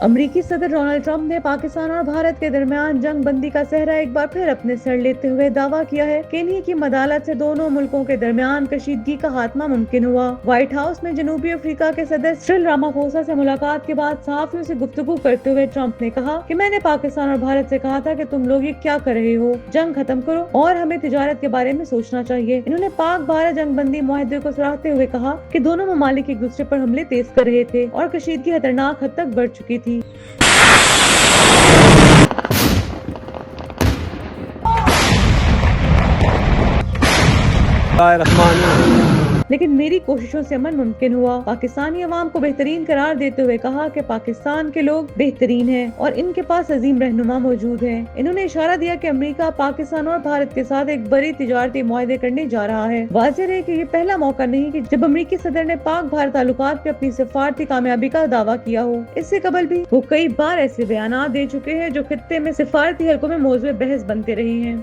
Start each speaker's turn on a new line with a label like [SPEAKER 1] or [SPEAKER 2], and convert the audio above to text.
[SPEAKER 1] امریکی صدر Donald Trump نے پاکستان اور بھارت کے درمیان جنگ بندی کا صحرا ایک بار پھر اپنے سر لیتے ہوئے دعویٰ کیا ہے کہ انہی کی مداخلت سے دونوں ملکوں کے درمیان کشیدگی کا خاتمہ ممکن ہوا۔ وائٹ ہاؤس میں جنوبی افریقہ کے صدر سرل راماپھوسا سے ملاقات کے بعد صحافیوں سے گفتگو کرتے ہوئے ٹرمپ نے کہا کہ میں نے پاکستان اور بھارت سے کہا تھا کہ تم لوگ یہ کیا کر رہے ہو، جنگ ختم کرو اور ہمیں تجارت کے بارے میں سوچنا چاہیے۔ انہوں نے پاک بھارت جنگ بندی معاہدے کو سراہتے ہوئے کہا کہ دونوں ممالک ایک دوسرے پر حملے تیز کر رہے تھے اور کشیدگی خطرناک حد تک بڑھ چکی تھی۔ لیکن میری کوششوں سے امن ممکن ہوا۔ پاکستانی عوام کو بہترین قرار دیتے ہوئے کہا کہ پاکستان کے لوگ بہترین ہیں اور ان کے پاس عظیم رہنما موجود ہیں۔ انہوں نے اشارہ دیا کہ امریکہ پاکستان اور بھارت کے ساتھ ایک بڑی تجارتی معاہدے کرنے جا رہا ہے۔ واضح رہے کہ یہ پہلا موقع نہیں کہ جب امریکی صدر نے پاک بھارت تعلقات پہ اپنی سفارتی کامیابی کا دعویٰ کیا ہو۔ اس سے قبل بھی وہ کئی بار ایسے بیانات دے چکے ہیں جو خطے میں سفارتی حلقوں میں موضوع بحث بنتے رہے ہیں۔